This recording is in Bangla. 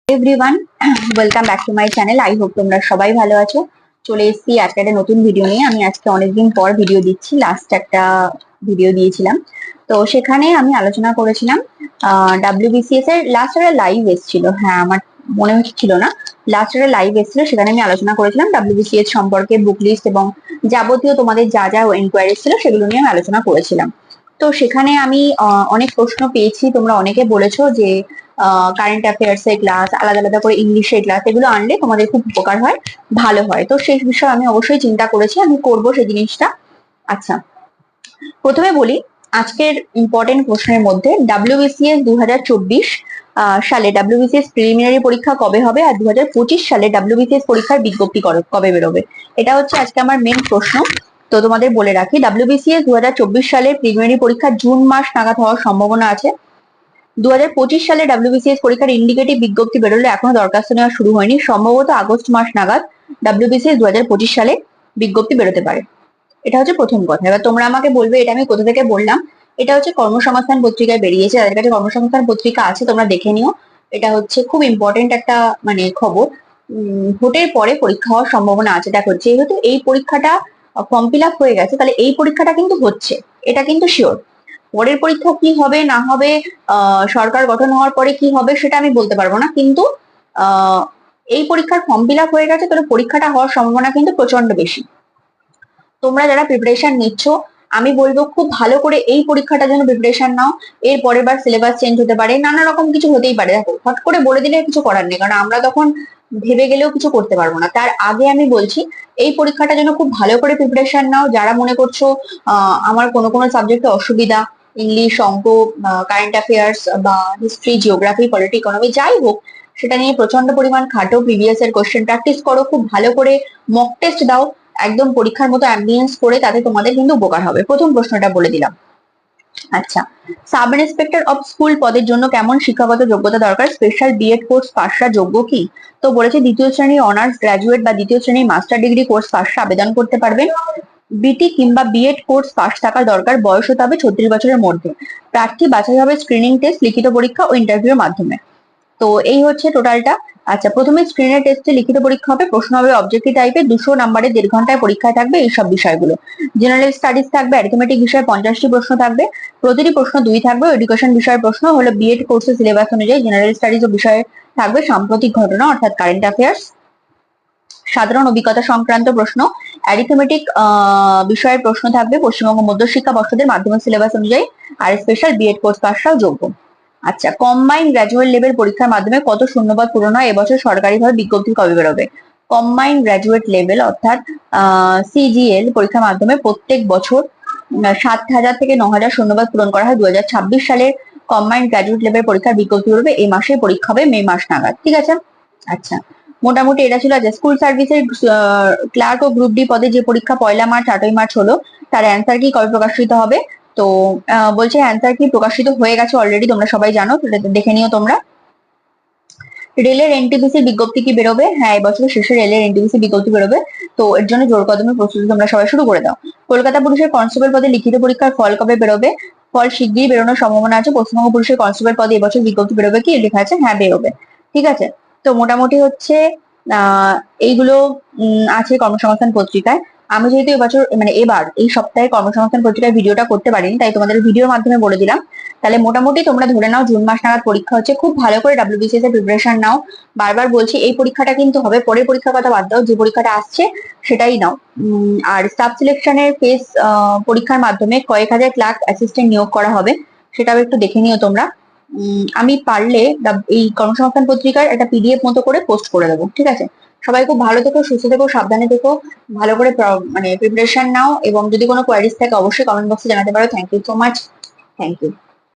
Everyone, welcome back to my channel. I hope তোমরা সবাই ভালো আছো। চলে এসেছি আজকে একটা নতুন ভিডিও নিয়ে। আমি আজকে অনেকদিন পর ভিডিও দিচ্ছি। লাস্ট একটা ভিডিও দিয়েছিলাম, তো সেখানে আমি আলোচনা করেছিলাম ডাব্লিউবিসিএস এর লাস্ট একটা লাইভ এসেছিল। হ্যাঁ, আমার মনে হচ্ছিল না, লাস্ট একটা লাইভ এসেছিল। সেখানে আমি আলোচনা করেছিলাম ডাব্লিউবিসিএস সম্পর্কে, বুক লিস্ট এবং যাবতীয় তোমাদের যা যা এনকোয়ারি ছিল সেগুলো নিয়ে আমি আলোচনা করেছিলাম। তো সেখানে আমি অনেক প্রশ্ন পেয়েছি। তোমরা অনেকে বলেছো যে কারেন্ট অ্যাফেয়ার্স এর ক্লাস, আলাদা আলাদা করে ইংলিশের ক্লাস, এগুলো আনলে তোমাদের খুব উপকার হয়, ভালো হয়। তো সেই বিষয়ে আমি অবশ্যই চিন্তা করেছি, আমি করব সেই জিনিসটা। আচ্ছা, প্রথমে বলি আজকের ইম্পর্টেন্ট প্রশ্নের মধ্যে ডাব্লিউবিসিএস 2024 সালে ডাব্লিউবিসিএস প্রিলিমিনারি পরীক্ষা কবে হবে, আর 2025 সালে ডাব্লিউবিসিএস পরীক্ষার বিজ্ঞপ্তি কবে বেরোবে, এটা হচ্ছে আজকে আমার মেন প্রশ্ন। তো তোমাদের বলে রাখি, ডাব্লিউবিসিএস 2024 সালে প্রিলিমিনারি পরীক্ষা জুন মাস নাগাদ হওয়ার সম্ভাবনা আছে। 2025 সালে ডাব্লিউবিসিএস পরীক্ষার ইন্ডিকেটিভ বিজ্ঞপ্তি বেরোলে এখনো দরখাস্ত নেওয়া শুরু হয়নি। সম্ভবত আগস্ট মাস নাগাদ ডাব্লিউবিসিএস 2025 সালে বিজ্ঞপ্তি বেরোতে পারে। এটা হচ্ছে প্রথম কথা। এবার তোমরা আমাকে বলবে এটা আমি কোথা থেকে বললাম। এটা হচ্ছে কর্মসংস্থান পত্রিকায় বেরিয়েছে, তাদের কাছে কর্মসংস্থান পত্রিকা আছে, তোমরা দেখে নিও। এটা হচ্ছে খুব ইম্পর্টেন্ট একটা খবর। ভোটের পরে পরীক্ষা হওয়ার সম্ভাবনা আছে। দেখো, যেহেতু এই পরীক্ষাটা ফর্ম ফিল আপ হয়ে গেছে, তাহলে এই পরীক্ষাটা কিন্তু হচ্ছে, এটা কিন্তু শিওর। পরের পরীক্ষা কি হবে না হবে, সরকার গঠন হওয়ার পরে কি হবে সেটা আমি বলতে পারবো না, কিন্তু এই পরীক্ষার ফর্ম ফিল আপ হয়ে গেছে, তাহলে পরীক্ষাটা হওয়ার সম্ভাবনা কিন্তু প্রচন্ড বেশি। তোমরা যারা প্রিপারেশন নিচ্ছ, আমি বলবো খুব ভালো করে এই পরীক্ষাটার জন্য প্রিপারেশন নাও। এর পরের বার সিলেবাস চেঞ্জ হতে পারে, নানা রকম কিছু হতেই পারে। দেখো, হট করে বলে দিলে কিছু করার নেই, কারণ আমরা তখন ভেবে গেলেও কিছু করতে পারবো না। তার আগে আমি বলছি এই পরীক্ষাটার জন্য খুব ভালো করে প্রিপারেশন নাও। যারা মনে করছো আমার কোনো কোনো সাবজেক্টে অসুবিধা, ইংলিশ, অঙ্ক, কারেন্ট অ্যাফেয়ার্স বা হিস্ট্রি, জিওগ্রাফি, পলিটি, ইকোনমি, যাই হোক, সেটা নিয়ে প্রচন্ড পরিমাণ খাটো, প্রিভিয়াস এর কোশ্চেন প্র্যাকটিস করো, খুব ভালো করে মক টেস্ট দাও, একদম পরীক্ষার মতো অ্যাম্বিয়েন্স করে, তাতে তোমাদের কিন্তু উপকার হবে। প্রথম প্রশ্নটা বলে দিলাম। আচ্ছা, সাব ইন্সপেক্টর অফ স্কুল পদের জন্য কেমন শিক্ষাগত যোগ্যতা দরকার? স্পেশাল বিএড কোর্স পাশরা যোগ্য কি? তো বলেছে দ্বিতীয় শ্রেণীর অনার্স গ্রাজুয়েট বা দ্বিতীয় শ্রেণীর মাস্টার ডিগ্রি কোর্স পাশরা আবেদন করতে পারবেন। বিটি কিংবা বিএড কোর্স পাশ থাকার দরকার। বয়স হতে হবে 36 বছরের মধ্যে। প্রার্থী বাছাই হবে স্ক্রিনিং টেস্ট, লিখিত পরীক্ষা ও ইন্টারভিউর মাধ্যমে। তো এই হচ্ছে টোটালটা। আচ্ছা, প্রথমে স্ক্রিনের টেস্টে লিখিত পরীক্ষা হবে, প্রশ্ন হবে অবজেক্টিভ টাইপের, 200 নম্বরের 1.5 ঘন্টায় পরীক্ষায় থাকবে এইসব বিষয়গুলো। জেনারেল স্টাডিজ থাকবে, অ্যারিথমেটিক বিষয়ে 50টি প্রশ্ন থাকবে, প্রতিটি প্রশ্ন 2 থাকবে। এডুকেশন বিষয়ের প্রশ্ন হলো বিএড কোর্সের সিলেবাস অনুযায়ী। জেনারেল স্টাডিজ ও বিষয়ে থাকবে সাম্প্রতিক ঘটনা অর্থাৎ কারেন্ট অ্যাফেয়ার্স, সাধারণ অভিজ্ঞতা সংক্রান্ত প্রশ্ন। অ্যারিথমেটিক বিষয়ের প্রশ্ন থাকবে পশ্চিমবঙ্গ মধ্যশিক্ষা পর্ষদের মাধ্যমিক সিলেবাস অনুযায়ী। আর স্পেশাল বিএড কোর্স পাশরাও যোগ্য। আচ্ছা, কম্বাইন্ড গ্র্যাজুয়েট লেভেল পরীক্ষার মাধ্যমে কত শূন্যপদ পূরণ হয়? এবছর সরকারিভাবে বিজ্ঞপ্তি কবে বেরোবে? কম্বাইন্ড গ্র্যাজুয়েট লেভেল অর্থাৎ সিজিএল পরীক্ষার মাধ্যমে প্রত্যেক বছর 7,000 থেকে 9,000 শূন্যপদ পূরণ করা হয়। 2026 সালের কম্বাইন্ড গ্র্যাজুয়েট লেভেল পরীক্ষার বিজ্ঞপ্তি বেরোবে এই মাসে, পরীক্ষা হবে মে মাস নাগাদ। ঠিক আছে? আচ্ছা, মোটামুটি এটা ছিল। যে স্কুল সার্ভিসের ক্লার্ক ও গ্রুপ ডি পদে যে পরীক্ষা 1 মার্চ 8 মার্চ হলো, তার অ্যান্সার কি কবে প্রকাশিত হবে? তো বলছে অ্যান্সার কি প্রকাশিত হয়ে গেছে অলরেডি, তোমরা সবাই জানো, দেখে নিও তোমরা। রেলের এনটিপিসি বিজ্ঞপ্তি কি বেরোবে? হ্যাঁ, এবছর শেষে রেলের এনটিপিসি বিজ্ঞপ্তি বেরোবে। তো এর জন্য জোর কদমে প্রস্তুতি তোমরা সবাই শুরু করে দাও। কলকাতা পুলিশের কনস্টেবল পদে লিখিত পরীক্ষার ফল কবে বেরোবে? ফল শিগগিরই বেরোনোর সম্ভাবনা আছে। পশ্চিমবঙ্গ পুলিশের কনস্টেবল পদে এবছর বিজ্ঞপ্তি বেরোবে কি? লেখা আছে হ্যাঁ বেরোবে। ঠিক আছে? তো মোটামুটি হচ্ছে এইগুলো আছে কর্মসংস্থান পত্রিকায়। আমি যেহেতু এবছর এবার এই সপ্তাহে কর্মসংস্থান পত্রিকায় ভিডিওটা করতে পারিনি, তাই তোমাদের ভিডিওর মাধ্যমে বলে দিলাম। তাহলে মোটামুটি তোমরা ধরে নাও জুন মাস নাগাদ পরীক্ষা হচ্ছে। খুব ভালো করে ডাব্লিউবিসিএস এর প্রিপারেশন নাও। বারবার বলছি এই পরীক্ষাটা কিন্তু হবে, পরের পরীক্ষার কথা বাদ দাও, যে পরীক্ষাটা আসছে সেটাই নাও। আর সাব সিলেকশনের ফেস পরীক্ষার মাধ্যমে কয়েক হাজার ক্লার্ক অ্যাসিস্ট্যান্ট নিয়োগ করা হবে, সেটাও একটু দেখে নিও তোমরা। আমি পারলে এই কর্মসংস্থান পত্রিকার একটা পিডিএফ মতো করে পোস্ট করে দেবো। ঠিক আছে? সবাই খুব ভালো থেকো, সুস্থ থেকো, সাবধানে থেকো, ভালো করে প্রিপারেশন নাও, এবং যদি কোনো কোয়ারিজ থাকে অবশ্যই কমেন্ট বক্সে জানাতে পারো। Thank you so much. Thank you.